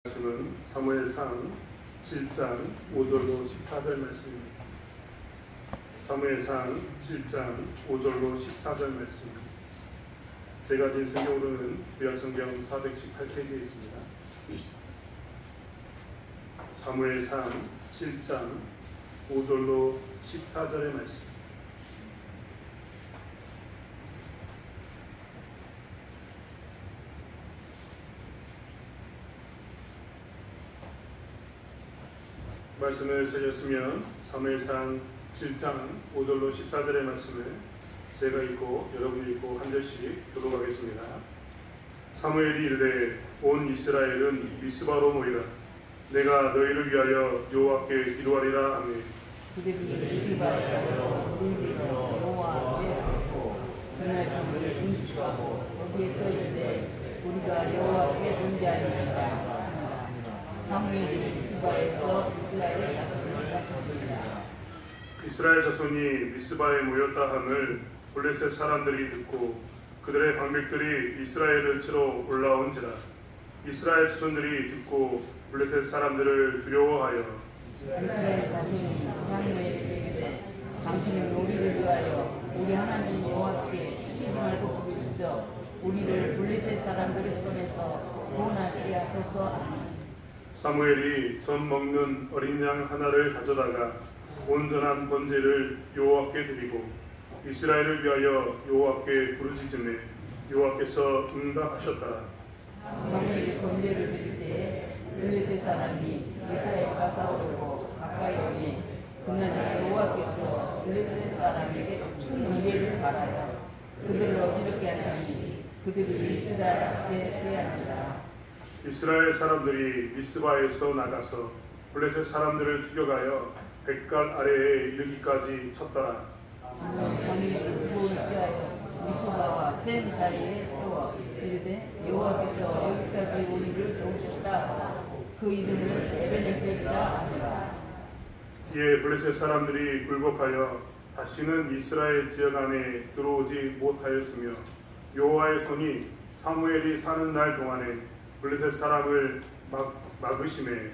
말씀은 사무엘상 7장 5절로 14절 말씀입니다. 사무엘상 7장 5절로 14절 말씀입니다. 제가 진 성경으로는 구약성경 418페이지에 있습니다. 사무엘상 7장 5절로 14절의 말씀. 말씀을 찾았으면 사무엘상 7장 5절로 14절의 말씀을 제가 읽고 여러분이 읽고 한 절씩 교독하겠습니다. 사무엘이 이르되 온 이스라엘은 미스바로 모이라. 내가 너희를 위하여 여호와께 기도하리라 하니 그들이 미스바에서 물들어 여호와 앞에 엎고 그날 저물을 금식하고 거기에서 이르되 우리가 여호와께 범죄하니이다. 사무엘이 미스바에서 이스라엘 자손을 쌌습니다. 이스라엘 자손이 미스바에 모였다 함을 블레셋 사람들이 듣고 그들의 방백들이 이스라엘을 치러 올라온지라. 이스라엘 자손들이 듣고 블레셋 사람들을 두려워하여 이스라엘 자손이 사무엘에게 이르되 당신은 우리를 위하여 우리 하나님 여호와께 시름을 돋고 부르짖어 우리를 블레셋 사람들의 손에서 구원하게 하소서 하니 사무엘이 젖 먹는 어린 양 하나를 가져다가 온전한 번제를 여호와께 드리고 이스라엘을 위하여 여호와께 부르짖음에 여호와께서 응답하셨더라. 사무엘이 번제를 드릴 때에 블레셋 사람이 이스라엘과 싸우려고 가까이 오니 그날에 여호와께서 블레셋 사람에게 큰 은혜를 바라여 그들을 어지럽게 하시니 그들이 이스라엘 앞에 패하니라. 이스라엘 사람들이 미스바에서 나가서 블레셋 사람들을 죽여가여 백갈 아래에 이르기까지 쳤더라. 사무엘이 돌을 취하여 미스바와 센 사이에 세워 이르되 여호와께서 여기까지 우리를 도우셨다. 그 이름을 에벨네셀이라 하니라. 이에 블레셋 사람들이 굴복하여 다시는 이스라엘 지역 안에 들어오지 못하였으며 여호와의 손이 사무엘이 사는 날 동안에 블레셋 사람을 막으심에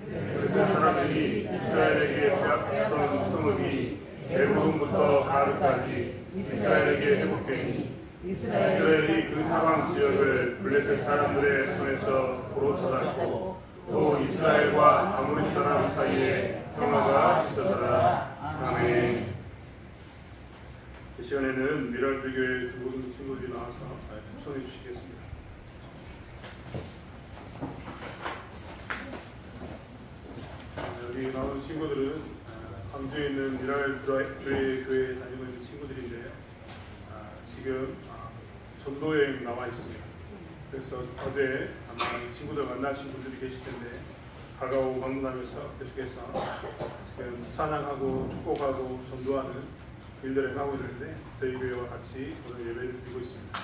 블레셋 사람들이 이스라엘에게 빼앗은 성읍이 에브론부터 가르까지 이스라엘에게 회복되니 이스라엘이 그 사방 지역을 블레셋 사람들의 손에서 도로 쳐잡고 또 이스라엘과 아모리 사람 사이에 평화가 있었더라. 아멘. 이 시간에는 미랄교회 중고등 친구들이 나와서 특성해 주시겠습니다. 여기 나온 친구들은 광주에 있는 미랄교회 다니고 있는 친구들인데요. 지금 전도여행 나와 있습니다. 그래서 어제 아마 친구들 만나신 분들이 계실 텐데 가까워 방문하면서 계속해서 지금 찬양하고 축복하고 전도하는 일들을 하고 있는데 저희 교회와 같이 오늘 예배를 드리고 있습니다.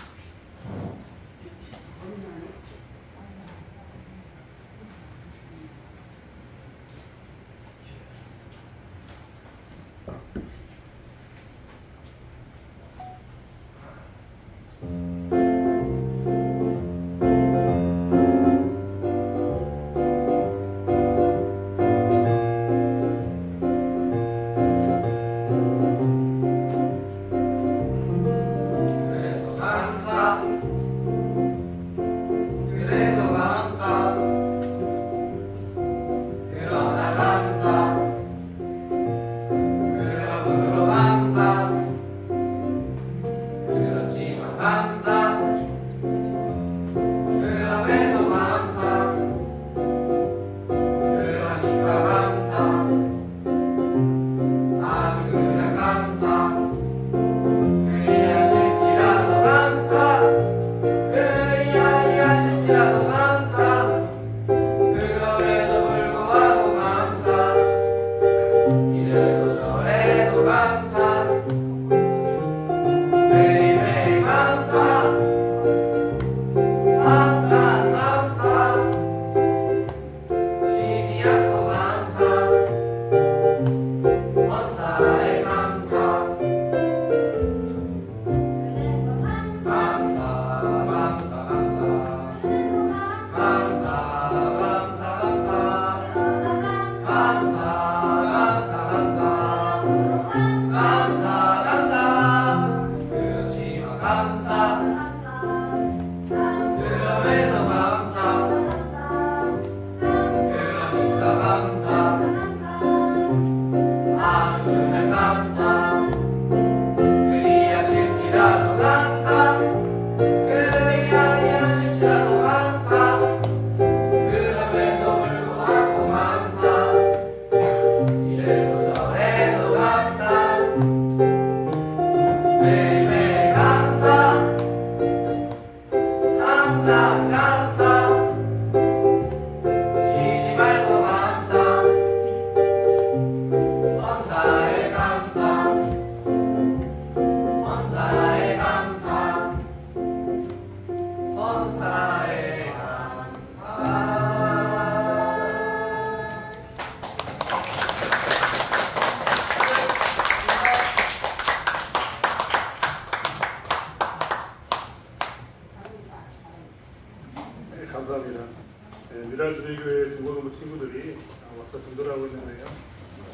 미랄드레교회 중고등부 친구들이 와서 전도를 하고 있는데요.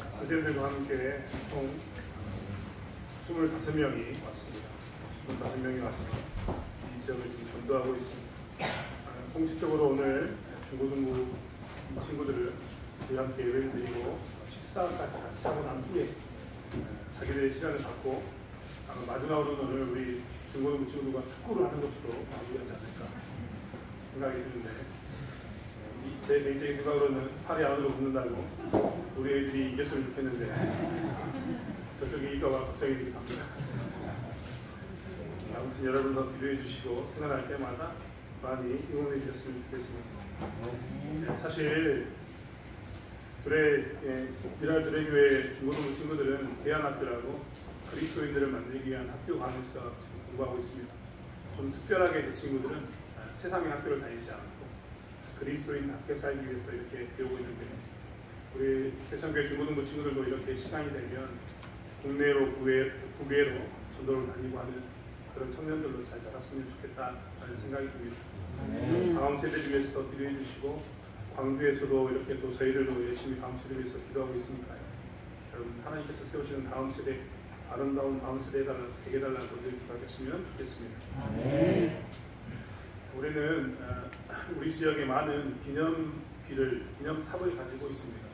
선생님들과 함께 총 25명이 왔습니다. 25명이 와서 이 지역을 지금 전도하고 있습니다. 공식적으로 오늘 중고등부 친구들을 저희 함께 예배를 드리고 식사까지 같이 하고 난 후에 자기들의 시간을 갖고 마지막으로는 오늘 우리 중고등부 친구들과 축구를 하는 것으로 마무리하지 않을까 생각이 드는데, 제 개인적인 생각으로는 팔이 안으로 붙는다고 우리 애들이 이겼으면 좋겠는데 저쪽에 이거가 걱정이 되긴 합니다. 아무튼 여러분 더 기도해 주시고 생각날 때마다 많이 응원해 주셨으면 좋겠습니다. 사실 미랄드레교회 중고등부 친구들은 대안학교라고 그리스도인들을 만들기 위한 학교 과정에서 공부하고 있습니다. 좀 특별하게 그 친구들은 세상의 학교를 다니지 않고 그리스도인 학교 살기 위해서 이렇게 배우고 있는데, 우리 대창교회 중고등부 친구들도 이렇게 시간이 되면 국내로 국외로 전도를 다니고 하는 그런 청년들로 잘 자랐으면 좋겠다라는 생각이 듭니다. 다음 세대를 위해서 더 기도해 주시고, 광주에서도 이렇게 또 저희들도 열심히 다음 세대를 위해서 기도하고 있으니까요. 여러분 하나님께서 세우시는 다음 세대, 아름다운 다음 세대가 되게 달라고 늘 기도하셨으면 좋겠습니다. 우리는 우리 지역에 많은 기념탑을 가지고 있습니다.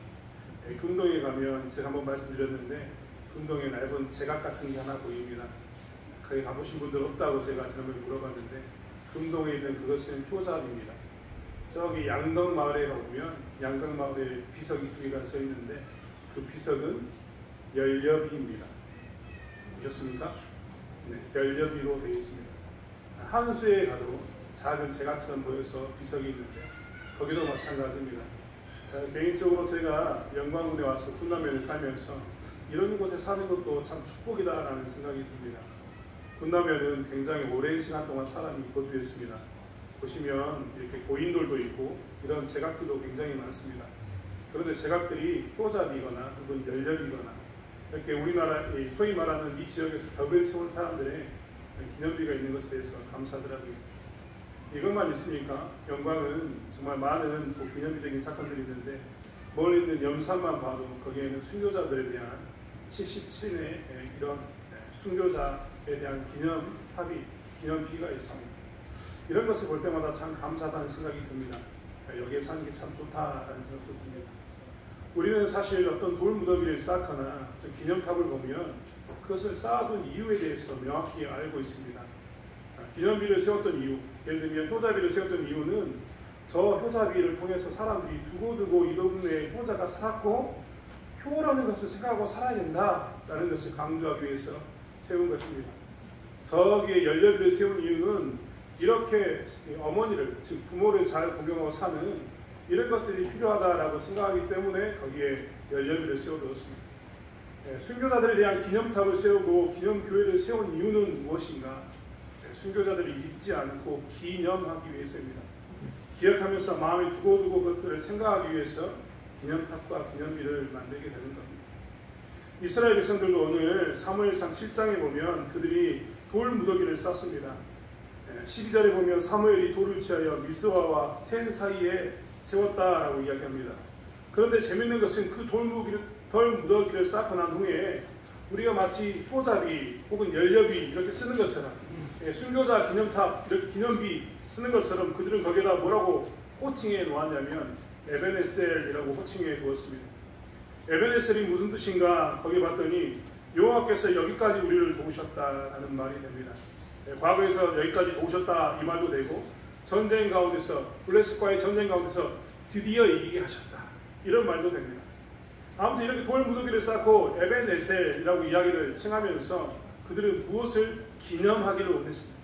금동에 가면 제가 한번 말씀드렸는데, 금동에 얇은 제각 같은 게 하나 보입니다. 거기 가보신 분들 없다고 제가 지난번에 물어봤는데, 금동에 있는 그것은 표잡입니다. 저기 양덕마을에 가보면 양덕마을에 비석이 두 개가 서 있는데, 그 비석은 열려비입니다. 보셨습니까? 네, 열려비로 되어 있습니다. 한수에 가도 작은 제각선 모여서 비석이 있는데 거기도 마찬가지입니다. 개인적으로 제가 영광군에 와서 군남면에 살면서 이런 곳에 사는 것도 참 축복이다라는 생각이 듭니다. 군남면은 굉장히 오랜 시간 동안 사람이 거주했습니다. 보시면 이렇게 고인돌도 있고 이런 제각들도 굉장히 많습니다. 그런데 제각들이 뽀잡이거나 혹은 열렬이거나 이렇게 우리나라 소위 말하는 이 지역에서 벽을 세운 사람들의 기념비가 있는 것에 대해서 감사하더라고요. 이것만 있으니까 영광은 정말 많은 기념비적인 사건들이 있는데, 멀리 있는 염산만 봐도 거기에는 순교자들에 대한 77인의 이런 순교자에 대한 기념비가 있습니다. 이런 것을 볼 때마다 참 감사하다는 생각이 듭니다. 여기에 사는 게 참 좋다라는 생각도 듭니다. 우리는 사실 어떤 돌무더기를 쌓거나 기념탑을 보면 그것을 쌓아둔 이유에 대해서 명확히 알고 있습니다. 기념비를 세웠던 이유, 예를 들면 효자비를 세웠던 이유는 저 효자비를 통해서 사람들이 두고두고 이 동네에 효자가 살았고 효라는 것을 생각하고 살아야 된다라는 것을 강조하기 위해서 세운 것입니다. 저기에 열려비를 세운 이유는 이렇게 어머니를, 즉 부모를 잘 공경하고 사는 이런 것들이 필요하다라고 생각하기 때문에 거기에 열려비를 세워두었습니다. 순교자들에 대한 기념탑을 세우고 기념교회를 세운 이유는 무엇인가? 순교자들이 잊지 않고 기념하기 위해서입니다. 기억하면서 마음에 두고두고 그것을 생각하기 위해서 기념탑과 기념비를 만들게 되는 겁니다. 이스라엘 백성들도 오늘 사무엘상 7장에 보면 그들이 돌 무더기를 쌓습니다. 12절에 보면 사무엘이 돌을 취하여 미스와와 센 사이에 세웠다라고 이야기합니다. 그런데 재밌는 것은 그 돌 무더기를 쌓고 난 후에 우리가 마치 효자비 혹은 열려비 이렇게 쓰는 것처럼, 순교자 기념탑, 이렇게 기념비 쓰는 것처럼 그들은 거기에다 뭐라고 호칭해 놓았냐면 에벤에셀이라고 호칭해 두었습니다. 에벤에셀이 무슨 뜻인가 거기 봤더니 여호와께서 여기까지 우리를 도우셨다라는 말이 됩니다. 과거에서 여기까지 도우셨다 이 말도 되고, 전쟁 가운데서 블레셋과의 전쟁 가운데서 드디어 이기게 하셨다 이런 말도 됩니다. 아무튼 이렇게 돌 무더기를 쌓고 에벤에셀이라고 이야기를 칭하면서 그들은 무엇을 기념하기를 원했습니다.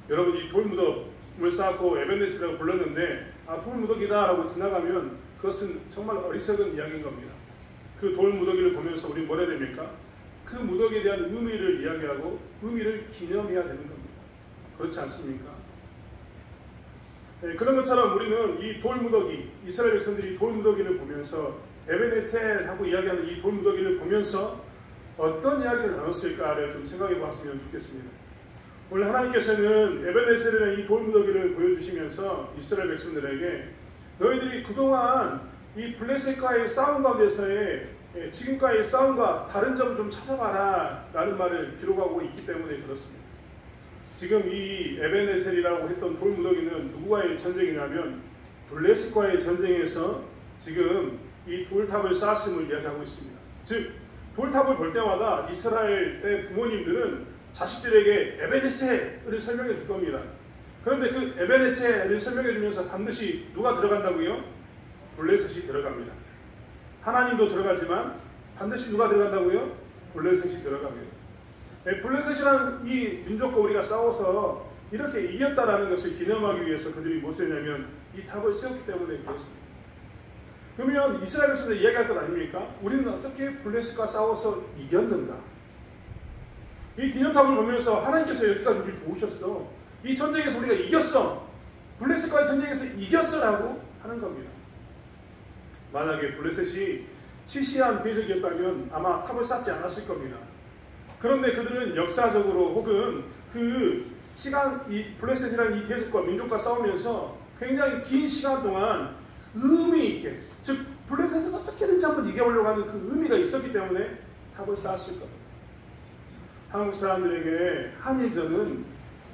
여러분, 이 돌 무덤을 쌓고 에벤에셀이라고 불렀는데 돌 무더기다라고 지나가면 그것은 정말 어리석은 이야기인 겁니다. 그 돌 무더기를 보면서 우리는 뭐라 해야 됩니까? 그 무더기에 대한 의미를 이야기하고 의미를 기념해야 되는 겁니다. 그렇지 않습니까? 그런 것처럼 우리는 이 돌 무더기, 이스라엘 백성들이 돌 무더기를 보면서 에벤에셀하고 이야기하는 이 돌 무더기를 보면서 어떤 이야기를 나눴을까를 좀 생각해 보았으면 좋겠습니다. 오늘 하나님께서는 에벤에셀이라는 이 돌 무더기를 보여주시면서 이스라엘 백성들에게 너희들이 그동안 이 블레셋과의 싸움 가운데서의 지금까지의 싸움과 다른 점 좀 찾아봐라 라는 말을 기록하고 있기 때문에 그렇습니다. 지금 이 에벤에셀이라고 했던 돌무더기는 누구와의 전쟁이냐면 블레셋과의 전쟁에서 지금 이 돌탑을 쌓았음을 이야기하고 있습니다. 즉 돌탑을 볼 때마다 이스라엘의 부모님들은 자식들에게 에벤에셀을 설명해 줄 겁니다. 그런데 그 에벤에셀을 설명해 주면서 반드시 누가 들어간다고요? 블레셋이 들어갑니다. 하나님도 들어가지만 반드시 누가 들어간다고요? 블레셋이 들어갑니다. 블레셋이라는 이 민족과 우리가 싸워서 이렇게 이겼다라는 것을 기념하기 위해서 그들이 무엇을 했냐면 이 탑을 세웠기 때문에 그렇습니다. 그러면 이스라엘 백성들 이야기할 것 아닙니까? 우리는 어떻게 블레셋과 싸워서 이겼는가? 이 기념탑을 보면서 하나님께서 여기까지 우리를 도우셨어. 이 전쟁에서 우리가 이겼어. 블레셋과의 전쟁에서 이겼어라고 하는 겁니다. 만약에 블레셋이 시시한 대적이었다면 아마 탑을 쌓지 않았을 겁니다. 그런데 그들은 역사적으로 혹은 그 시간, 이 블레셋이라는 이 대적과 민족과 싸우면서 굉장히 긴 시간 동안 의미 있게, 즉 블레셋은 어떻게든지 한번 이겨보려고 하는 그 의미가 있었기 때문에 탑을 쌓았을 겁니다. 한국 사람들에게 한일전은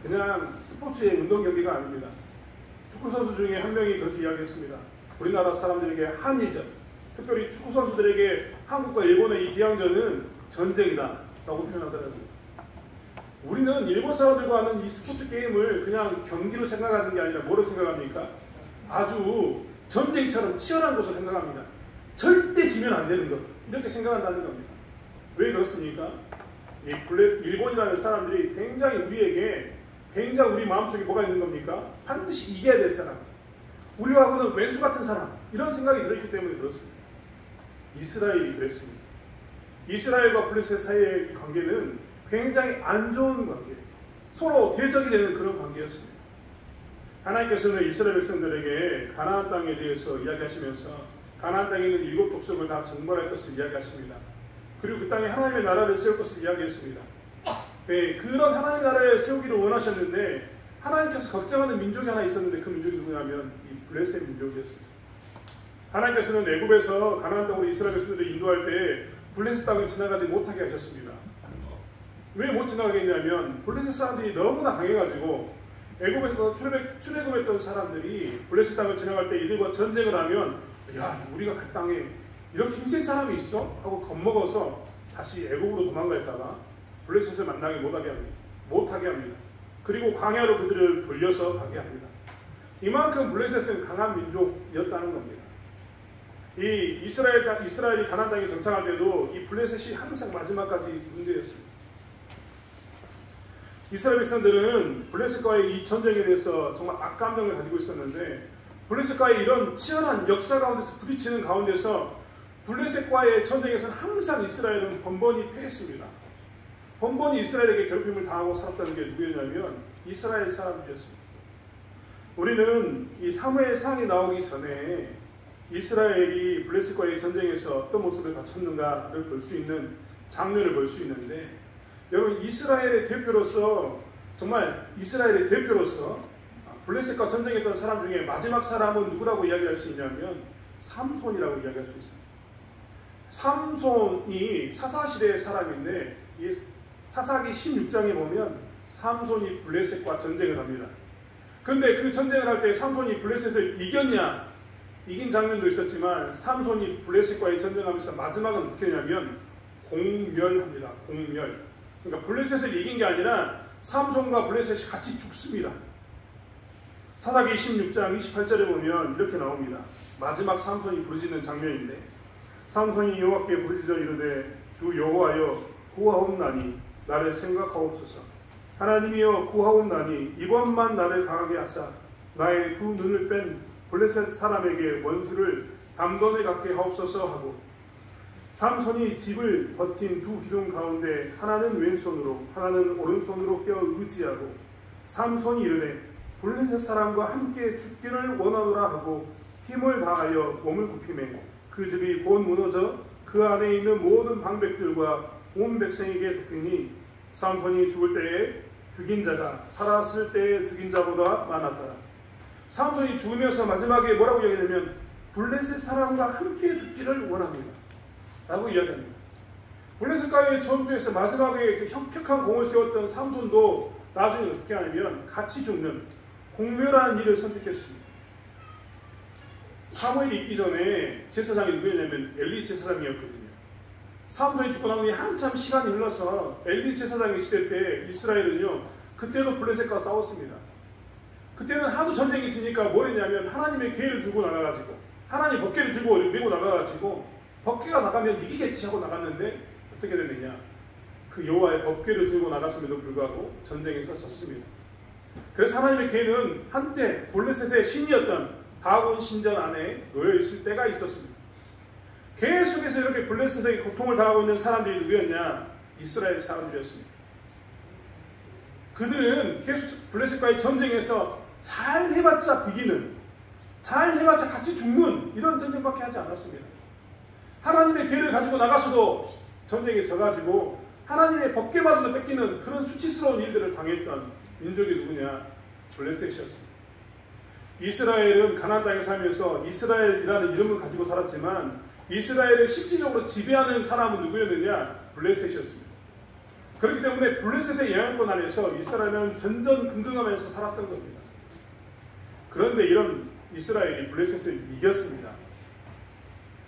그냥 스포츠의 운동 경기가 아닙니다. 축구 선수 중에 한 명이 그렇게 이야기했습니다. 우리나라 사람들에게 한일전, 특별히 축구 선수들에게 한국과 일본의 이 기항전은 전쟁이다 라고 표현하더라고요. 우리는 일본 사람들과 하는 이 스포츠 게임을 그냥 경기로 생각하는 게 아니라 뭐로 생각합니까? 아주 전쟁처럼 치열한 것으로 생각합니다. 절대 지면 안 되는 것, 이렇게 생각한다는 겁니다. 왜 그렇습니까? 일본이라는 사람들이 굉장히 우리에게 굉장히 우리 마음속에 뭐가 있는 겁니까? 반드시 이겨야 될 사람, 우리하고는 왼수 같은 사람, 이런 생각이 들어있기 때문에 그렇습니다. 이스라엘이 그랬습니다. 이스라엘과 블레셋 사이의 관계는 굉장히 안 좋은 관계, 서로 대적이 되는 그런 관계였습니다. 하나님께서는 이스라엘 백성들에게 가나안 땅에 대해서 이야기하시면서 가나안 땅에 있는 7 족속을 다 정벌할 것을 이야기하십니다. 그리고 그 땅에 하나님의 나라를 세울 것을 이야기했습니다. 네, 그런 하나님의 나라를 세우기를 원하셨는데 하나님께서 걱정하는 민족이 하나 있었는데 그 민족이 누구냐면 이 블레셋 민족이었습니다. 하나님께서는 애굽에서 가나안 땅으로 이스라엘 백성들을 인도할 때 블레셋 땅을 지나가지 못하게 하셨습니다. 왜 못 지나가게 했냐면 블레셋 사람들이 너무나 강해가지고 애굽에서 출애굽했던 사람들이 블레셋 땅을 지나갈 때 이들과 전쟁을 하면 야, 우리가 그 땅에 이렇게 힘센 사람이 있어? 하고 겁먹어서 다시 애굽으로 도망갔다가 블레셋을 만나게 못하게 합니다. 그리고 광야로 그들을 돌려서 가게 합니다. 이만큼 블레셋은 강한 민족이었다는 겁니다. 이 이스라엘이 가나안 땅에 정착할 때도 이 블레셋이 항상 마지막까지 문제였습니다. 이스라엘 백성들은 블레셋과의 이 전쟁에 대해서 정말 악감정을 가지고 있었는데 블레셋과의 이런 치열한 역사 가운데서 부딪히는 가운데서 블레셋과의 전쟁에서는 항상 이스라엘은 번번이 패했습니다. 번번이 이스라엘에게 괴롭힘을 당하고 살았다는 게 누구였냐면 이스라엘 사람들이었습니다. 우리는 이 사무엘상이 나오기 전에 이스라엘이 블레셋과의 전쟁에서 어떤 모습을 갖췄는가를 볼 수 있는 장면을 볼 수 있는데, 여러분 이스라엘의 대표로서, 정말 이스라엘의 대표로서 블레셋과 전쟁했던 사람 중에 마지막 사람은 누구라고 이야기할 수 있냐면 삼손이라고 이야기할 수 있습니다. 삼손이 사사시대의 사람인데 이 사사기 16장에 보면 삼손이 블레셋과 전쟁을 합니다. 그런데 그 전쟁을 할 때 삼손이 블레셋을 이겼냐? 이긴 장면도 있었지만 삼손이 블레셋과의 전쟁하면서 마지막은 어떻게 되냐면 공멸합니다. 공멸. 그러니까 블레셋을 이긴 게 아니라 삼손과 블레셋이 같이 죽습니다. 사사기 16장 28절에 보면 이렇게 나옵니다. 마지막 삼손이 부르짖는 장면인데, 삼손이 여호와께 부르짖어 이르되 주 여호와여 구하옵나니 나를 생각하옵소서. 하나님이여 구하옵나니 이번만 나를 강하게 하사 나의 두 눈을 뺀 블레셋 사람에게 원수를 담번에 갖게 하옵소서 하고, 삼손이 집을 버틴 두 기둥 가운데 하나는 왼손으로 하나는 오른손으로 껴 의지하고 삼손이 이르되 블레셋 사람과 함께 죽기를 원하노라 하고 힘을 다하여 몸을 굽히매 그 집이 곧 무너져 그 안에 있는 모든 방백들과 온 백성에게 덮이니 삼손이 죽을 때에 죽인 자가 살았을 때에 죽인 자보다 많았더라. 삼손이 죽으면서 마지막에 뭐라고 이야기하냐면 블레셋 사람과 함께 죽기를 원합니다 라고 이야기합니다. 블레셋과의 전투에서 마지막에 그 혁혁한 공을 세웠던 삼손도 나중에 어떻게 하냐면 같이 죽는 공멸하는 일을 선택했습니다. 사무엘이 있기 전에 제사장이 누구였냐면 엘리 제사장이었거든요. 삼손이 죽고 나니 한참 시간이 흘러서 엘리 제사장의 시대 때 이스라엘은요, 그때도 블레셋과 싸웠습니다. 그때는 하도 전쟁이 지니까 뭘 했냐면 하나님의 계를 들고 나가가지고, 하나님 법궤를 들고 메고 나가가지고 법궤가 나가면 이기겠지 하고 나갔는데 어떻게 됐느냐, 그 여호와의 법궤를 들고 나갔음에도 불구하고 전쟁에서 졌습니다. 그래서 하나님의 계는 한때 블레셋의 신이었던 다곤 신전 안에 놓여 있을 때가 있었습니다. 계속해서 이렇게 블레셋에게 고통을 당하고 있는 사람들이 누구였냐? 이스라엘 사람들이었습니다. 그들은 계속 블레셋과의 전쟁에서 잘 해봤자 비기는, 잘 해봤자 같이 죽는 이런 전쟁밖에 하지 않았습니다. 하나님의 계를 가지고 나가서도 전쟁에 져가지고 하나님의 법궤마저도 뺏기는 그런 수치스러운 일들을 당했던 민족이 누구냐? 블레셋이었습니다. 이스라엘은 가나안 땅에 살면서 이스라엘이라는 이름을 가지고 살았지만 이스라엘을 실질적으로 지배하는 사람은 누구였느냐? 블레셋이었습니다. 그렇기 때문에 블레셋의 영향권 안에서 이스라엘은 전전긍긍하면서 살았던 겁니다. 그런데 이런 이스라엘이 블레셋을 이겼습니다.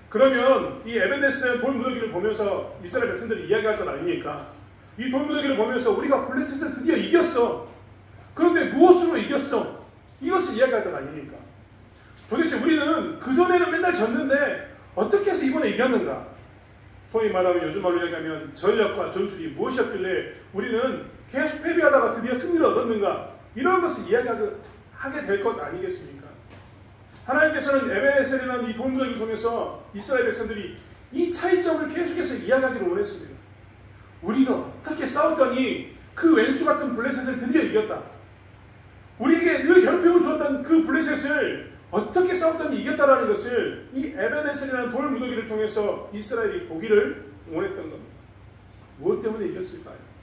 그러면 이 에벤에스라는 돌무더기를 보면서 이스라엘 백성들이 이야기할 것 아닙니까? 이 돌무더기를 보면서 우리가 블레셋을 드디어 이겼어. 그런데 무엇으로 이겼어? 이것을 이야기할 것 아닙니까? 도대체 우리는 그전에는 맨날 졌는데 어떻게 해서 이번에 이겼는가? 소위 말하면 요즘 말로 이야기하면 전략과 전술이 무엇이었길래 우리는 계속 패배하다가 드디어 승리를 얻었는가? 이런 것을 이야기하게 될 것 아니겠습니까? 하나님께서는 에베네셀이라는 이 돌무더기를 통해서 이스라엘 백성들이 이 차이점을 계속해서 이야기하기를 원했습니다. 우리가 어떻게 싸웠더니 그 왼수 같은 블레셋을 드디어 이겼다. 우리에게 늘 괴롭힘을 주었던 그 블레셋을 어떻게 싸웠더니 이겼다라는 것을 이 에베네셀이라는 돌무더기를 통해서 이스라엘이 보기를 원했던 겁니다. 무엇 때문에 이겼을까요?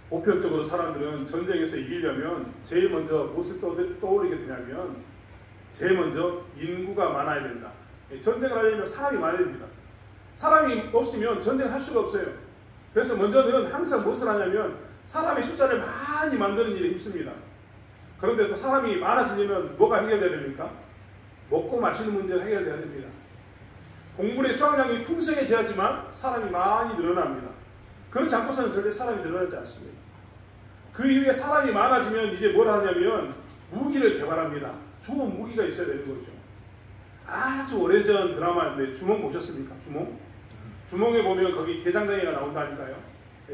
보편적으로 사람들은 전쟁에서 이기려면 제일 먼저 무엇을 떠오르게 되냐면 제일 먼저 인구가 많아야 된다. 전쟁을 하려면 사람이 많아야 됩니다. 사람이 없으면 전쟁을 할 수가 없어요. 그래서 먼저는 항상 무엇을 하냐면 사람의 숫자를 많이 만드는 일에 힘씁니다. 그런데 또 사람이 많아지려면 뭐가 해결돼야 됩니까? 먹고 마시는 문제가 해결돼야 됩니다. 공물의 수확량이 풍성해져야지만 사람이 많이 늘어납니다. 그렇지 않고서는 절대 사람이 늘어나지 않습니다. 그 이후에 사람이 많아지면 이제 뭘 하냐면 무기를 개발합니다. 좋은 무기가 있어야 되는 거죠. 아주 오래전 드라마인데 주몽 보셨습니까? 주몽? 주몽에 보면 거기 대장장이가 나온다니까요.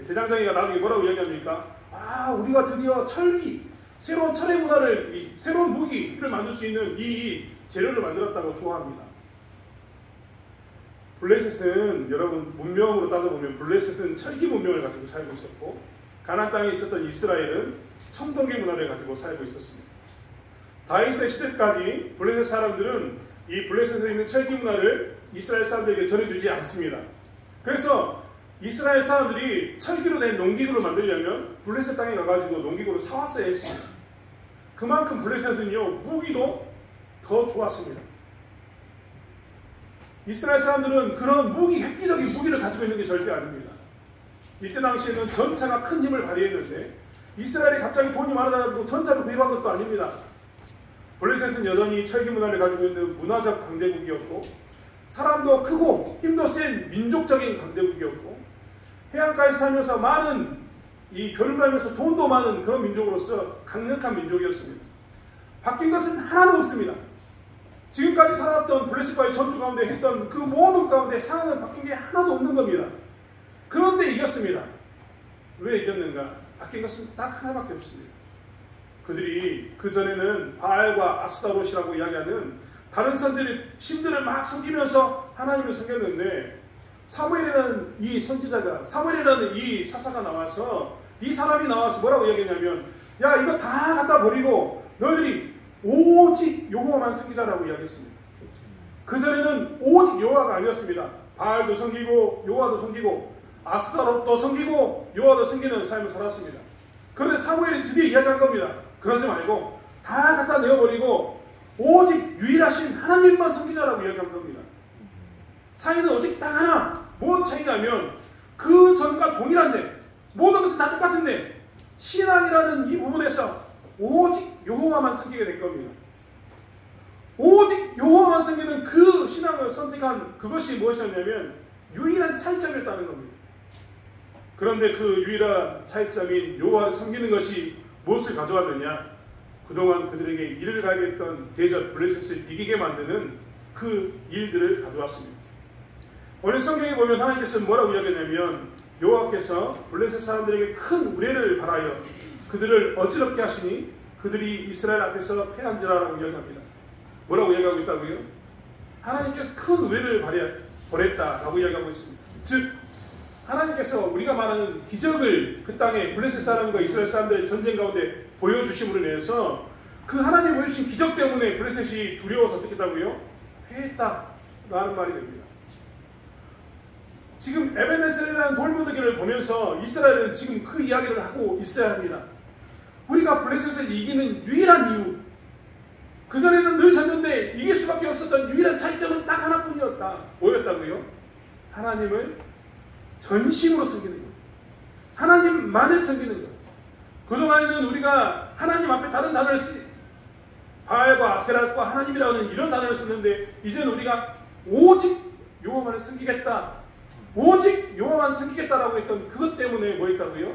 대장장이가 나중에 뭐라고 이야기합니까? 아, 우리가 드디어 철기, 새로운 철의 문화를, 새로운 무기를 만들 수 있는 이 재료를 만들었다고 좋아합니다. 블레셋은 여러분 문명으로 따져보면 블레셋은 철기 문명을 가지고 살고 있었고 가나안 땅에 있었던 이스라엘은 청동기 문화를 가지고 살고 있었습니다. 다윗의 시대까지 블레셋 사람들은 이 블레셋에 있는 철기 문화를 이스라엘 사람들에게 전해주지 않습니다. 그래서 이스라엘 사람들이 철기로 된 농기구를 만들려면 블레셋 땅에 가가지고 농기구를 사왔어야 했습니다. 그만큼 블레셋은요 무기도 더 좋았습니다. 이스라엘 사람들은 그런 획기적인 무기를 가지고 있는 게 절대 아닙니다. 이때 당시에는 전차가 큰 힘을 발휘했는데 이스라엘이 갑자기 돈이 많아져서 전차를 구입한 것도 아닙니다. 블레셋은 여전히 철기 문화를 가지고 있는 문화적 강대국이었고 사람도 크고 힘도 센 민족적인 강대국이었고 해안가에 살면서 많은 이 교류를 하면서 돈도 많은 그런 민족으로서 강력한 민족이었습니다. 바뀐 것은 하나도 없습니다. 지금까지 살았던 블레셋과의 전투 가운데 했던 그 모든 가운데 상황은 바뀐 게 하나도 없는 겁니다. 그런데 이겼습니다. 왜 이겼는가? 바뀐 것은 딱 하나밖에 없습니다. 그들이 그전에는 바알과 아스타롯이라고 이야기하는 다른 신들을 막 섬기면서 하나님을 섬겼는데 사무엘이라는 이 선지자가, 사무엘이라는 이 사사가 나와서 이 사람이 나와서 뭐라고 이야기했냐면 야 이거 다 갖다 버리고 너희들이 오직 여호와만 섬기자라고 이야기했습니다. 그전에는 오직 여호와가 아니었습니다. 바알도 섬기고 여호와도 섬기고 아스타롯도 섬기고 여호와도 섬기는 삶을 살았습니다. 그런데 사무엘이 드디어 이야기한 겁니다. 그러지 말고 다 갖다 내어버리고 오직 유일하신 하나님만 섬기자라고 이야기한 겁니다. 차이는 오직 딱 하나. 뭔 차이냐면 그 전과 동일한데 모든 것은 다 똑같은데 신앙이라는 이 부분에서 오직 여호와만 섬기게 될 겁니다. 오직 여호와만 섬기는 그 신앙을 선택한 그것이 무엇이었냐면 유일한 차이점이었다는 겁니다. 그런데 그 유일한 차이점인 여호와를 섬기는 것이 무엇을 가져왔느냐? 그동안 그들에게 이를 가겠던 대적 블레셋을 이기게 만드는 그 일들을 가져왔습니다. 오늘 성경에 보면 하나님께서 뭐라고 이야기하냐면 여호와께서 블레셋 사람들에게 큰 우레를 발하여 그들을 어지럽게 하시니 그들이 이스라엘 앞에서 패한지라라고 이야기합니다. 뭐라고 이야기하고 있다고요? 하나님께서 큰 우레를 보냈다라고 이야기하고 있습니다. 즉 하나님께서 우리가 말하는 기적을 그 땅에 블레셋 사람과 이스라엘 사람들의 전쟁 가운데 보여주심으로 인해서 그 하나님 보여주신 기적 때문에 블레셋이 두려워서 어떻게 했다고요? 패했다라는 말이 됩니다. 지금 에벤에셀이라는 돌무더기를 보면서 이스라엘은 지금 그 이야기를 하고 있어야 합니다. 우리가 블레셋을 이기는 유일한 이유, 그전에는 늘 졌는데 이길 수밖에 없었던 유일한 차이점은 딱 하나뿐이었다. 뭐였다고요? 하나님을 전심으로 섬기는 것, 하나님만을 섬기는 것. 그동안에는 우리가 하나님 앞에 다른 단어를 바알과 아세라과 하나님이라는 이런 단어를 썼는데 이제는 우리가 오직 여호와만을 섬기겠다, 오직 여호와만 섬기겠다라고 했던 그것 때문에 뭐 했다고요?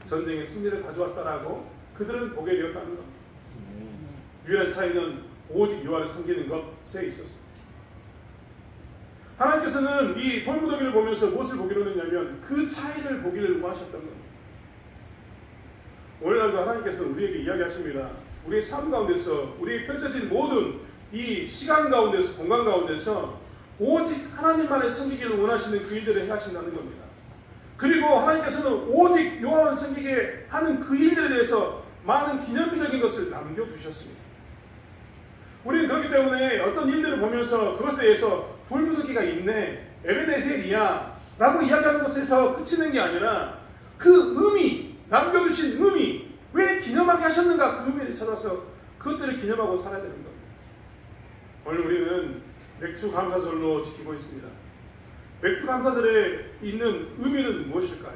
전쟁의 승리를 가져왔다라고 그들은 보게 되었다는 겁니다. 유일한 차이는 오직 여호와를 섬기는 것에 있었습니다. 하나님께서는 이 돌무더기를 보면서 무엇을 보기로 했냐면 그 차이를 보기를 원하셨던 겁니다. 오늘날도 하나님께서 우리에게 이야기하십니다. 우리의 삶 가운데서 우리의 펼쳐진 모든 이 시간 가운데서 공간 가운데서 오직 하나님만을 섬기기를 원하시는 그 일들을 행하신다는 겁니다. 그리고 하나님께서는 오직 여호와만 섬기게 하는 그 일들에 대해서 많은 기념비적인 것을 남겨두셨습니다. 우리는 그렇기 때문에 어떤 일들을 보면서 그것에 대해서 돌무더기가 있네, 에베네셀이야 라고 이야기하는 것에서 그치는 게 아니라 그 의미, 남겨두신 의미, 왜 기념하게 하셨는가, 그 의미를 찾아서 그것들을 기념하고 살아야 되는 겁니다. 오늘 우리는 맥주 감사절로 지키고 있습니다. 맥주 감사절에 있는 의미는 무엇일까요?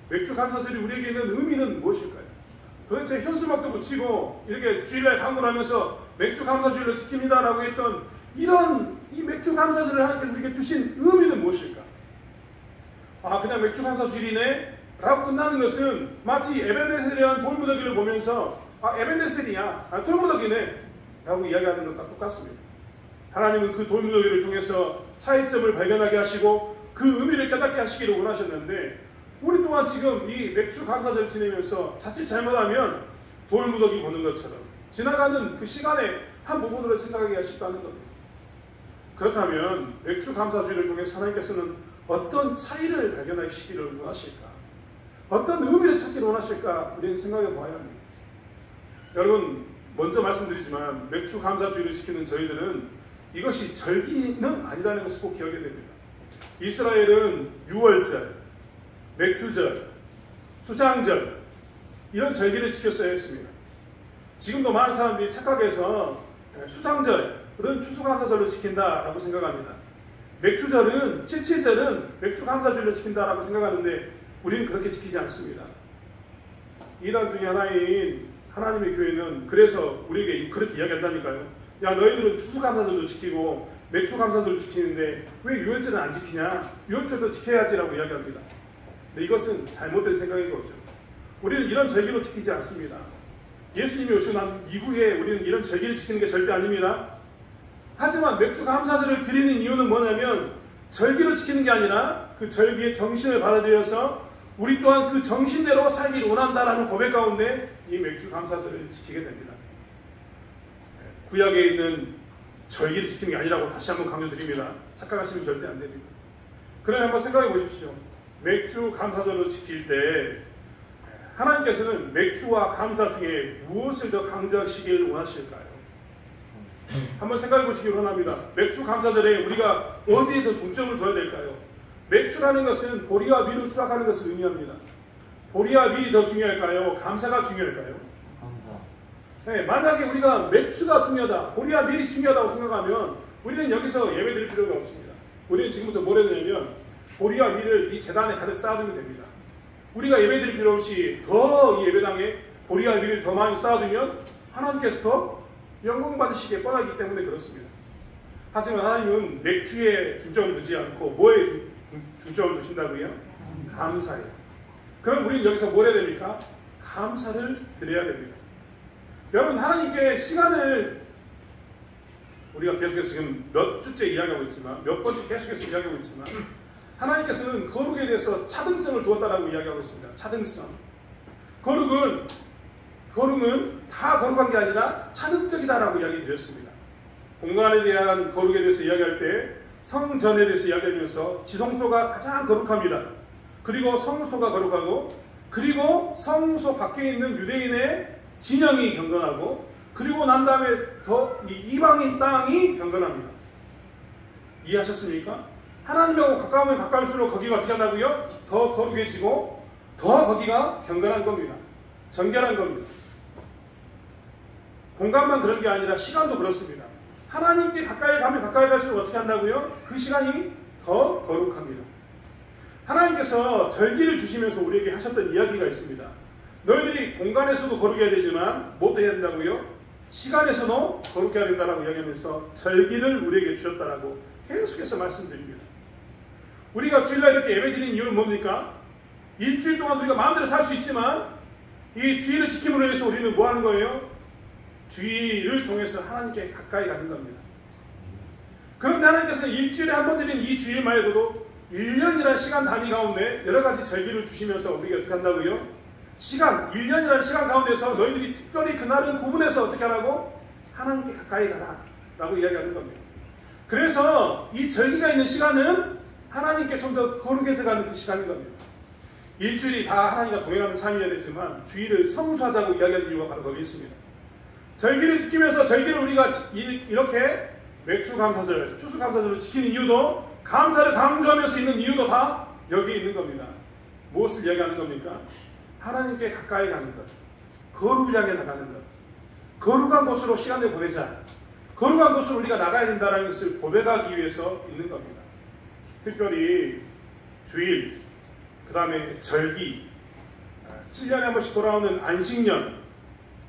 맥주 감사절이 우리에게 있는 의미는 무엇일까요? 도대체 현수막도 붙이고 이렇게 주일날 강론하면서 맥주 감사주일로 지킵니다 라고 했던 이런 이 맥주 감사절을 하나님께서 우리에게 주신 의미는 무엇일까? 아, 그냥 맥주 감사주일이네 라고 끝나는 것은 마치 에벤에셀이라는 돌무더기를 보면서 아, 에벤에셀이야, 아, 돌무더기네 라고 이야기하는 것과 똑같습니다. 하나님은 그 돌무더기를 통해서 차이점을 발견하게 하시고 그 의미를 깨닫게 하시기를 원하셨는데 우리 또한 지금 이 맥주 감사절 지내면서 자칫 잘못하면 돌무더기 보는 것처럼 지나가는 그 시간의 한 부분으로 생각하기가 쉽다는 겁니다. 그렇다면 맥주 감사주의를 통해서 하나님께서는 어떤 차이를 발견하시기를 원하실까? 어떤 의미를 찾기를 원하실까? 우리는 생각해 봐야 합니다. 여러분, 먼저 말씀드리지만 맥주 감사주의를 지키는 저희들은 이것이 절기는 아니라는 것을 꼭 기억해야 됩니다. 이스라엘은 유월절, 맥주절, 수장절 이런 절기를 지켰어야 했습니다. 지금도 많은 사람들이 착각해서 수장절은 추수감사절로 지킨다라고 생각합니다. 맥주절은, 칠칠절은 맥주감사주일로 지킨다라고 생각하는데 우리는 그렇게 지키지 않습니다. 이단 중에 하나인 하나님의 교회는 그래서 우리에게 그렇게 이야기한다니까요. 야, 너희들은 추수감사절도 지키고 맥주감사절도 지키는데 왜 유월절은 안 지키냐? 유월절도 지켜야지라고 이야기합니다. 근데 이것은 잘못된 생각인 거죠. 우리는 이런 절기로 지키지 않습니다. 예수님이 오시고 난 이후에 우리는 이런 절기를 지키는 게 절대 아닙니다. 하지만 맥주 감사절을 드리는 이유는 뭐냐면 절기로 지키는 게 아니라 그 절기의 정신을 받아들여서 우리 또한 그 정신대로 살기를 원한다라는 고백 가운데 이 맥주 감사절을 지키게 됩니다. 구약에 있는 절기를 지키는 게 아니라고 다시 한번 강조드립니다. 착각하시면 절대 안 됩니다. 그러나 한번 생각해 보십시오. 맥주 감사절로 지킬 때 하나님께서는 맥주와 감사 중에 무엇을 더 강조하시길 원하실까요? 한번 생각해 보시기 원합니다. 맥주 감사절에 우리가 어디에 더 중점을 둬야 될까요? 맥주라는 것은 보리와 밀을 수확하는 것을 의미합니다. 보리와 밀이 더 중요할까요? 감사가 중요할까요? 네, 만약에 우리가 맥주가 중요하다, 보리와 밀이 중요하다고 생각하면 우리는 여기서 예배드릴 필요가 없습니다. 우리는 지금부터 뭘 해야 되냐면 보리와 밀을 이 제단에 가득 쌓아두면 됩니다. 우리가 예배드릴 필요 없이 더 이 예배당에 보리와 밀을 더 많이 쌓아두면 하나님께서 더 영광 받으시기에 뻔하기 때문에 그렇습니다. 하지만 하나님은 맥주에 중점을 두지 않고 뭐에 중점을 두신다고요? 감사에. 그럼 우리는 여기서 뭘 해야 됩니까? 감사를 드려야 됩니다. 여러분, 하나님께 시간을 우리가 계속해서 지금 몇 주째 이야기하고 있지만, 몇 번째 계속해서 이야기하고 있지만, 하나님께서는 거룩에 대해서 차등성을 두었다라고 이야기하고 있습니다. 차등성. 거룩은 다 거룩한 게 아니라 차등적이다라고 이야기 드렸습니다. 공간에 대한 거룩에 대해서 이야기할 때 성전에 대해서 이야기하면서 지성소가 가장 거룩합니다. 그리고 성소가 거룩하고, 그리고 성소 밖에 있는 유대인의 진영이 경건하고, 그리고 난 다음에 더 이방인 땅이 경건합니다. 이해하셨습니까? 하나님하고 가까우면 가까울수록 거기가 어떻게 한다고요? 더 거룩해지고 더 거기가 경건한 겁니다. 정결한 겁니다. 공간만 그런 게 아니라 시간도 그렇습니다. 하나님께 가까이 가면 가까이 갈수록 어떻게 한다고요? 그 시간이 더 거룩합니다. 하나님께서 절기를 주시면서 우리에게 하셨던 이야기가 있습니다. 너희들이 공간에서도 거룩해야 되지만 뭐도 해야 된다고요? 시간에서도 거룩해야 된다라고 이야기하면서 절기를 우리에게 주셨다라고 계속해서 말씀드립니다. 우리가 주일날 이렇게 예배드리는 이유는 뭡니까? 일주일 동안 우리가 마음대로 살 수 있지만 이 주일을 지킴으로 해서 우리는 뭐 하는 거예요? 주일을 통해서 하나님께 가까이 가는 겁니다. 그런데 하나님께서는 일주일에 한 번 드리는 이 주일 말고도 1년이라는 시간 단위 가운데 여러 가지 절기를 주시면서 우리가 어떻게 한다고요? 1년이라는 시간 가운데서 너희들이 특별히 그날은 구분해서 어떻게 하라고? 하나님께 가까이 가라 라고 이야기하는 겁니다. 그래서 이 절기가 있는 시간은 하나님께 좀 더 거룩해져가는 그 시간인 겁니다. 일주일이 다 하나님과 동행하는 삶이어야 되지만 주일을 성수하자고 이야기하는 이유가 바로 거기 있습니다. 절기를 지키면서 절기를 우리가 이렇게 맥주감사절, 추수감사절을 지키는 이유도, 감사를 강조하면서 있는 이유도 다 여기에 있는 겁니다. 무엇을 이야기하는 겁니까? 하나님께 가까이 가는 것, 거룩을 향해 나가는 것, 거룩한 곳으로 시간을 보내자, 거룩한 곳으로 우리가 나가야 된다는 것을 고백하기 위해서 있는 겁니다. 특별히 주일, 그 다음에 절기, 7년에 한 번씩 돌아오는 안식년,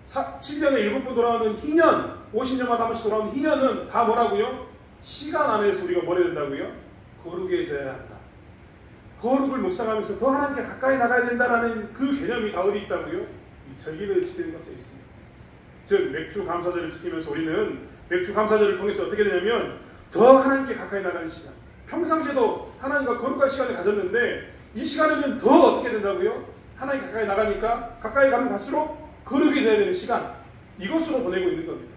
7년에 7번 돌아오는 희년, 50년마다 한 번씩 돌아오는 희년은 다 뭐라고요? 시간 안에서 우리가 뭘 해야 된다고요? 거룩해져야 한다. 거룩을 묵상하면서 더 하나님께 가까이 나가야 된다는 그 개념이 다 어디 있다고요? 이 절기를 지키는 것에 있습니다. 즉 맥주 감사절을 지키면서 우리는 맥주 감사절을 통해서 어떻게 되냐면 더 하나님께 가까이 나가는 시간, 평상시에도 하나님과 거룩한 시간을 가졌는데 이 시간에는 더 어떻게 된다고요? 하나님 가까이 나가니까 가까이 가면 갈수록 거룩해져야 되는 시간, 이것으로 보내고 있는 겁니다.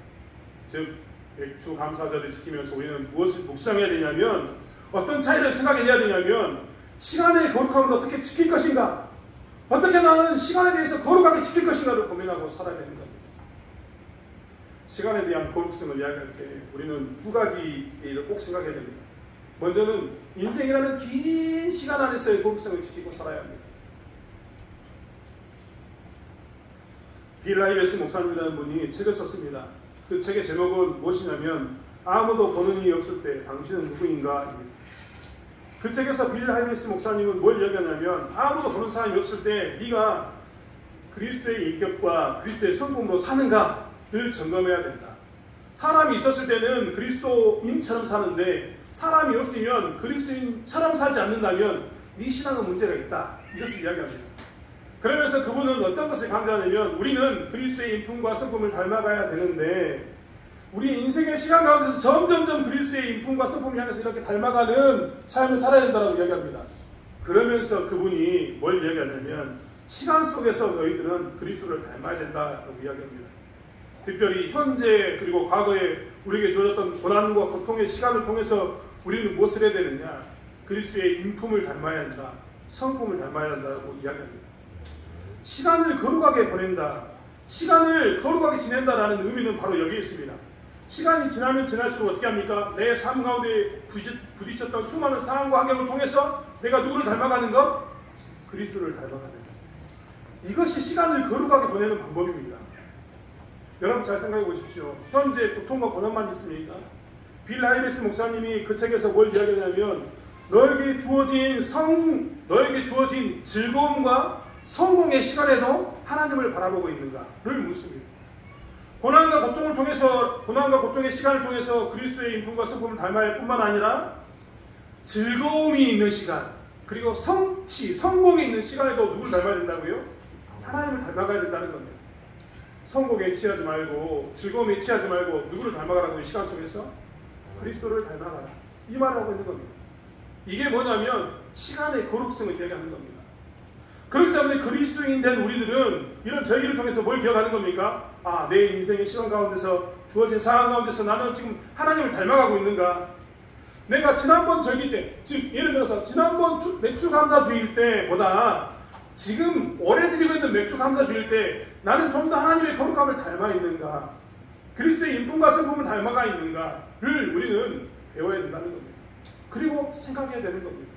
즉 맥주 감사절을 지키면서 우리는 무엇을 묵상해야 되냐면, 어떤 차이를 생각해야 되냐면, 시간의 거룩함을 어떻게 지킬 것인가, 어떻게 나는 시간에 대해서 거룩하게 지킬 것인가를 고민하고 살아야 되는 겁니다. 시간에 대한 거룩성을 이야기할 때 우리는 두 가지를 꼭 생각해야 됩니다. 먼저는 인생이라는 긴 시간 안에서의 거룩성을 지키고 살아야 합니다. 빌 하이베스 목사님이라는 분이 책을 썼습니다. 그 책의 제목은 무엇이냐면 아무도 보는 이가 없을 때 당신은 누구인가 입니다. 그 책에서 빌 하이베스 목사님은 뭘 이야기하냐면, 아무도 보는 사람이 없을 때 네가 그리스도의 인격과 그리스도의 성품으로 사는가를 점검해야 된다. 사람이 있었을 때는 그리스도인처럼 사는데 사람이 없으면 그리스도인처럼 살지 않는다면 네 신앙은 문제가 있다. 이것을 이야기합니다. 그러면서 그분은 어떤 것을 강조하냐면, 우리는 그리스도의 인품과 성품을 닮아가야 되는데 우리 인생의 시간 가운데서 점점점 그리스도의 인품과 성품을 향해서 이렇게 닮아가는 삶을 살아야 된다고 이야기합니다. 그러면서 그분이 뭘 이야기하냐면, 시간 속에서 너희들은 그리스도를 닮아야 된다고 이야기합니다. 특별히 현재 그리고 과거에 우리에게 주어졌던 고난과 고통의 시간을 통해서 우리는 무엇을 해야 되느냐? 그리스도의 인품을 닮아야 한다. 성품을 닮아야 한다고 이야기합니다. 시간을 거룩하게 보낸다, 시간을 거룩하게 지낸다라는 의미는 바로 여기에 있습니다. 시간이 지나면 지날수록 어떻게 합니까? 내 삶 가운데 부딪혔던 수많은 상황과 환경을 통해서 내가 누구를 닮아가는 것? 그리스도를 닮아가는 것. 이것이 시간을 거룩하게 보내는 방법입니다. 여러분 잘 생각해 보십시오. 현재 고통과 고난만 있습니까? 빌 하이베스 목사님이 그 책에서 뭘 이야기하냐면 너에게 주어진 즐거움과 성공의 시간에도 하나님을 바라보고 있는가를 묻습니다. 고난과 고통의 시간을 통해서 그리스도의 인품과 성품을 닮아야 할 뿐만 아니라 즐거움이 있는 시간, 그리고 성공이 있는 시간에도 누굴 닮아야 된다고요? 하나님을 닮아가야 된다는 겁니다. 성공에 취하지 말고 즐거움에 취하지 말고 누구를 닮아가라고 이 시간 속에서? 그리스도를 닮아가라. 이 말을 하고 있는 겁니다. 이게 뭐냐면 시간의 거룩성을 얘기하는 겁니다. 그렇기 때문에 그리스도인 된 우리들은 이런 절기를 통해서 뭘 기억하는 겁니까? 내 인생의 시간 가운데서 주어진 상황 가운데서 나는 지금 하나님을 닮아가고 있는가? 내가 지난번 절기 때, 즉 예를 들어서 지난번 맥주 감사 주일 때보다 지금 올해 드리고 있는 맥주 감사 주일 때 나는 좀 더 하나님의 거룩함을 닮아 있는가? 그리스도의 인품과 성품을 닮아가 있는가를 우리는 배워야 된다는 겁니다. 그리고 생각해야 되는 겁니다.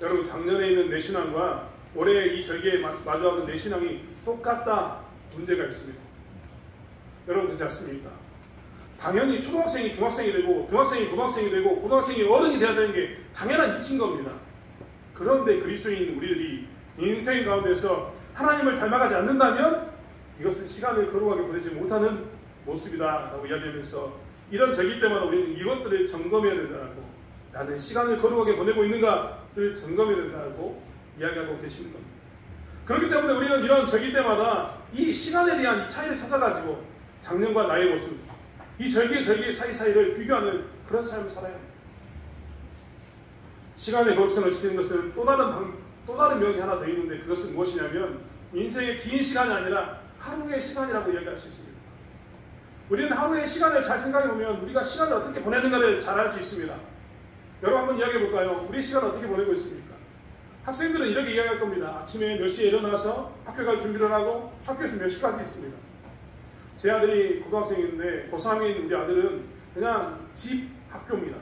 여러분, 작년에 있는 내 신앙과 올해 이 절기에 마주하는 내 신앙이 똑같다. 문제가 있습니다. 여러분 그렇지 않습니까? 당연히 초등학생이 중학생이 되고 중학생이 고등학생이 되고 고등학생이 어른이 되어야 되는 게 당연한 이치인 겁니다. 그런데 그리스도인 우리들이 인생 가운데서 하나님을 닮아가지 않는다면 이것은 시간을 거룩하게 보내지 못하는 모습이다 라고 이야기하면서 이런 절기 때마다 우리는 이것들을 점검해야 된다고, 나는 시간을 거룩하게 보내고 있는가를 점검해야 된다고 이야기하고 계시는 겁니다. 그렇기 때문에 우리는 이런 절기 때마다 이 시간에 대한 이 차이를 찾아가지고 작년과 나의 모습, 이 절기 사이사이를 비교하는 그런 삶을 살아야 합니다. 시간의 거룩성을 지키는 것은 또 다른 명이 하나 더 있는데 그것은 무엇이냐면 인생의 긴 시간이 아니라 하루의 시간이라고 이야기할 수 있습니다. 우리는 하루의 시간을 잘 생각해보면 우리가 시간을 어떻게 보내는가를 잘 알 수 있습니다. 여러분 한번 이야기해볼까요? 우리 시간을 어떻게 보내고 있습니까? 학생들은 이렇게 이야기할 겁니다. 아침에 몇 시에 일어나서 학교 갈 준비를 하고 학교에서 몇 시까지 있습니다. 제 아들이 고등학생인데 고3인 우리 아들은 그냥 집 학교입니다.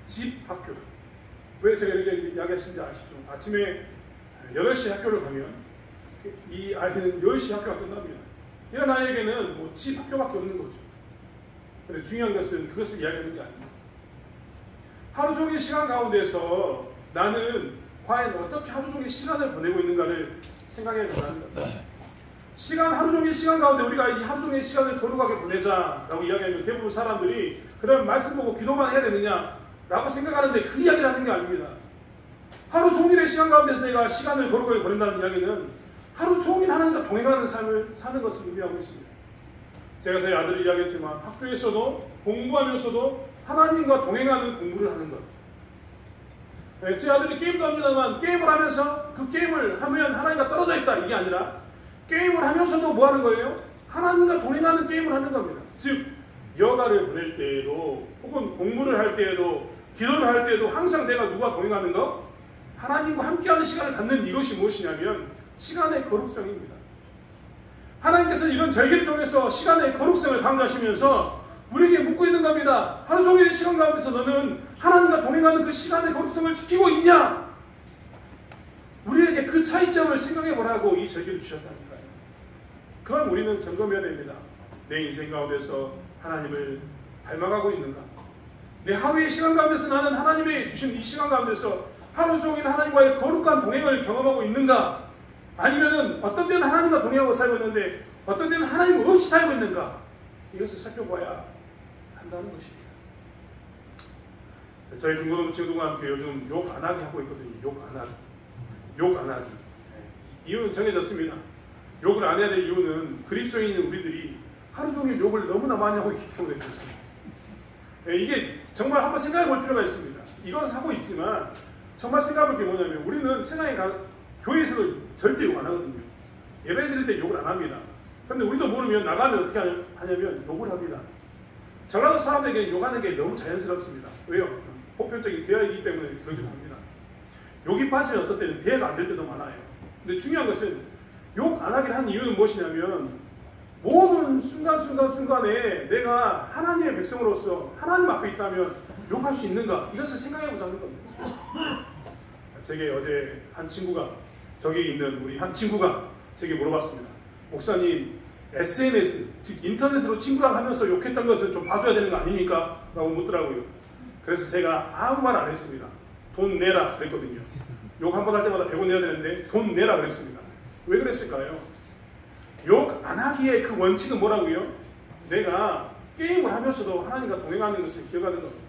집 학교. 왜 제가 이렇게 이야기하시는지 아시죠? 아침에 8시 학교를 가면 이 아이는 10시 학교가 끝납니다. 이런 아이에게는 뭐 집 학교밖에 없는 거죠. 근데 중요한 것은 그것을 이야기하는 게 아닙니다. 하루 종일 시간 가운데서 나는 과연 어떻게 하루 종일 시간을 보내고 있는가를 생각해야 된다는 겁니다. 하루 종일 시간 가운데 우리가 이 하루 종일 시간을 거룩하게 보내자라고 이야기하면 대부분 사람들이 그럼 말씀 보고 기도만 해야 되느냐라고 생각하는데 그 이야기를 하는 게 아닙니다. 하루 종일의 시간 가운데서 내가 시간을 거룩하게 보낸다는 이야기는 하루 종일 하나님과 동행하는 삶을 사는 것을 의미하고 있습니다. 제가 저희 아들이 이야기했지만 학교에서도 공부하면서도 하나님과 동행하는 공부를 하는 것. 제 아들이 게임도 합니다만 게임을 하면서 그 게임을 하면 하나님과 떨어져 있다 이게 아니라 게임을 하면서도 뭐 하는 거예요? 하나님과 동행하는 게임을 하는 겁니다. 즉 여가를 보낼 때에도 혹은 공부를 할 때에도 기도를 할 때에도 항상 내가 누가 동행하는 거? 하나님과 함께하는 시간을 갖는 이것이 무엇이냐면 시간의 거룩성입니다. 하나님께서 이런 절기를 통해서 시간의 거룩성을 강조하시면서 우리에게 묻고 있는 겁니다. 하루 종일의 시간 가운데서 너는 하나님과 동행하는 그 시간의 거룩성을 지키고 있냐? 우리에게 그 차이점을 생각해 보라고 이 절기를 주셨다니까요. 그럼 우리는 점검해야 됩니다. 내 인생 가운데서 하나님을 닮아가고 있는가? 내 하루의 시간 가운데서 나는 하나님의 주신 이 시간 가운데서 하루 종일 하나님과의 거룩한 동행을 경험하고 있는가? 아니면은 어떤 때는 하나님과 동행하고 살고 있는데 어떤 때는 하나님 없이 살고 있는가? 이것을 살펴봐야 한다는 것입니다. 저희 중고등부 친구들과 함께 요즘 욕 안 하기 하고 있거든요. 욕 안 하기. 이유는 정해졌습니다. 욕을 안 해야 될 이유는 그리스도인인 우리들이 하루 종일 욕을 너무나 많이 하고 있기 때문에 그렇습니다. 이게 정말 한번 생각해 볼 필요가 있습니다. 이건 하고 있지만 정말 생각해 볼 게 뭐냐면 우리는 세상에 교회에서도 절대 욕 안 하거든요. 예배 드릴 때 욕을 안 합니다. 그런데 우리도 모르면 나가면 어떻게 하냐면 욕을 합니다. 전라도 사람에게 욕하는 게 너무 자연스럽습니다. 왜요? 보편적인 대화이기 때문에 그러기도 합니다. 욕이 빠지면 어떤 때는 대화가 안 될 때도 많아요. 근데 중요한 것은 욕 안 하기를 한 이유는 무엇이냐면 모든 순간순간에 내가 하나님의 백성으로서 하나님 앞에 있다면 욕할 수 있는가? 이것을 생각해 보자는 겁니다. 제게 어제 한 친구가 저기 있는 우리 한 친구가 제게 물어봤습니다. 목사님, SNS, 즉 인터넷으로 친구랑 하면서 욕했던 것은 좀 봐줘야 되는 거 아닙니까? 라고 묻더라고요. 그래서 제가 아무 말 안 했습니다. 돈 내라 그랬거든요. 욕 한 번 할 때마다 100원 내야 되는데 돈 내라 그랬습니다. 왜 그랬을까요? 욕 안 하기에 그 원칙은 뭐라고요? 내가 게임을 하면서도 하나님과 동행하는 것을 기억하는 겁니다.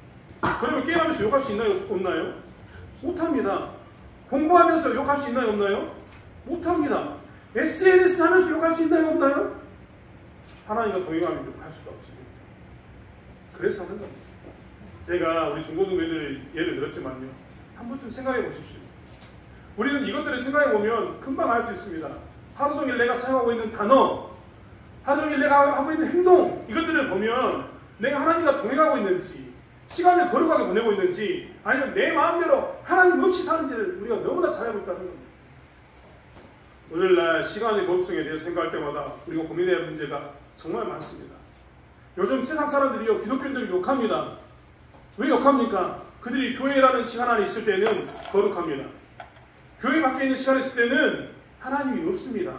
그러면 게임하면서 욕할 수 있나요? 없나요? 못합니다. 공부하면서 욕할 수 있나요? 없나요? 못합니다. SNS 하면서 욕할 수 있나요? 없나요? 하나님과 동행하면 욕할 수가 없습니다. 그래서 하는 겁니다. 제가 우리 중고등부애들 예를 들었지만요. 한 번쯤 생각해 보십시오. 우리는 이것들을 생각해 보면 금방 알 수 있습니다. 하루 종일 내가 사용하고 있는 단어, 하루 종일 내가 하고 있는 행동, 이것들을 보면 내가 하나님과 동행하고 있는지, 시간을 거룩하게 보내고 있는지, 아니면 내 마음대로 하나님 없이 사는지를 우리가 너무나 잘 알고 있다는 겁니다. 오늘날 시간의 거룩성에 대해서 생각할 때마다 우리가 고민해야 할 문제가 정말 많습니다. 요즘 세상 사람들이요, 기독교인들을 욕합니다. 왜 욕합니까? 그들이 교회라는 시간 안에 있을 때는 거룩합니다. 교회 밖에 있는 시간에 있을 때는 하나님이 없습니다.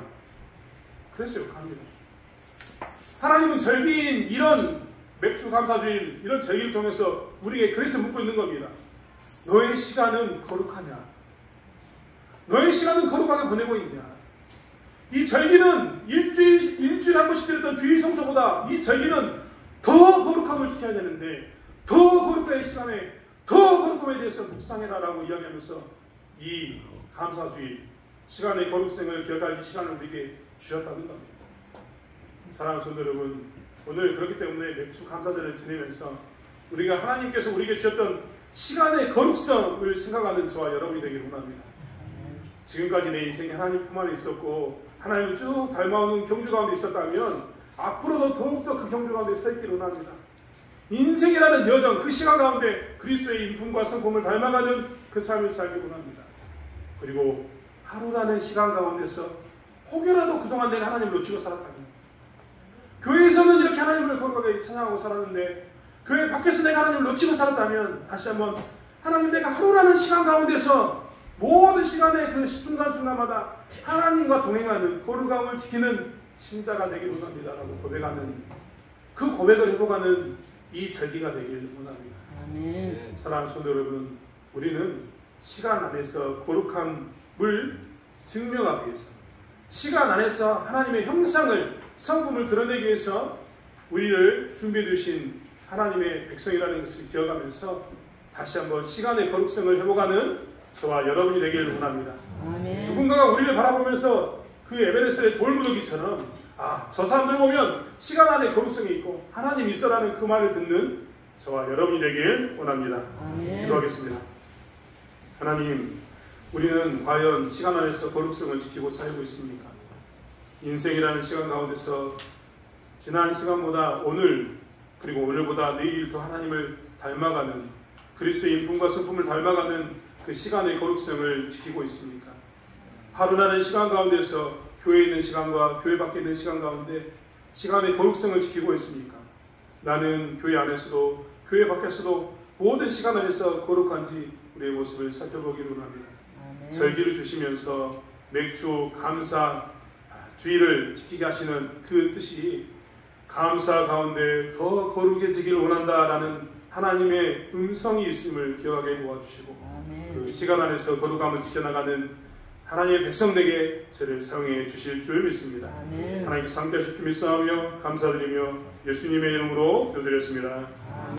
그래서 욕합니다. 하나님은 절기인 이런 맥주 감사주일, 이런 절기를 통해서 우리에게 그래서 묻고 있는 겁니다. 너의 시간은 거룩하냐? 너의 시간은 거룩하게 보내고 있냐? 이 절기는 일주일에 한 번씩 드렸던 주일 성소보다 이 절기는 더 거룩함을 지켜야 되는데, 더 거룩한 시간에 더 거룩함에 대해서 묵상해라라고 이야기하면서 이 감사주일, 시간의 거룩성을 기억할 이 시간을 우리에게 주셨다는 겁니다. 사랑하는 성도 여러분, 오늘 그렇기 때문에 맥주 감사절을 지내면서 우리가 하나님께서 우리에게 주셨던 시간의 거룩성을 생각하는 저와 여러분이 되기를 원합니다. 지금까지 내 인생에 하나님 품 안에 있었고 하나님을 쭉 닮아오는 경주 가운데 있었다면 앞으로도 더욱더 그 경주 가운데 서 있기를 원합니다. 인생이라는 여정, 그 시간 가운데 그리스도의 인품과 성품을 닮아가는 그 삶을 살기 원합니다. 그리고 하루라는 시간 가운데서 혹여라도 그동안 내가 하나님을 놓치고 살았다면, 교회에서는 이렇게 하나님을 거룩하게 찬양하고 살았는데 교회 밖에서 내가 하나님을 놓치고 살았다면, 다시 한번 하나님, 내가 하루라는 시간 가운데서 모든 시간의 그 순간순간마다 하나님과 동행하는 거룩함을 지키는 신자가 되길 원합니다 라고 고백하는, 그 고백을 회복하는 이 절기가 되길 원합니다. 아멘. 사랑하는 성도 여러분, 우리는 시간 안에서 거룩함을 증명하기 위해서, 시간 안에서 하나님의 형상을, 성품을 드러내기 위해서 우리를 준비해 주신 하나님의 백성이라는 것을 기억하면서 다시 한번 시간의 거룩성을 회복하는 저와 여러분이 되기를 원합니다. 아멘. 누군가가 우리를 바라보면서 그 에베레스트의 돌무더기처럼, 아, 저 사람들 보면 시간 안에 거룩성이 있고 하나님 있어라는 그 말을 듣는 저와 여러분이 되길 원합니다. 아멘. 기도하겠습니다. 하나님, 우리는 과연 시간 안에서 거룩성을 지키고 살고 있습니까? 인생이라는 시간 가운데서 지난 시간보다 오늘, 그리고 오늘보다 내일 더 하나님을 닮아가는, 그리스도의 인품과 성품을 닮아가는 그 시간의 거룩성을 지키고 있습니까? 하루라는 시간 가운데서 교회에 있는 시간과 교회 밖에 있는 시간 가운데 시간의 거룩성을 지키고 있습니까? 나는 교회 안에서도 교회 밖에서도 모든 시간 안에서 거룩한지 우리의 모습을 살펴보기를 원합니다. 아멘. 절기를 주시면서 맥주 감사 주의를 지키게 하시는 그 뜻이 감사 가운데 더 거룩해지기를 원한다라는 하나님의 음성이 있음을 기억하게 도와주시고, 아멘. 그 시간 안에서 거룩함을 지켜나가는 하나님의 백성에게 저를 사용해 주실 줄 믿습니다. 아멘. 하나님께서 함께 하실 줄 믿사오며 감사드리며 예수님의 이름으로 기도드렸습니다.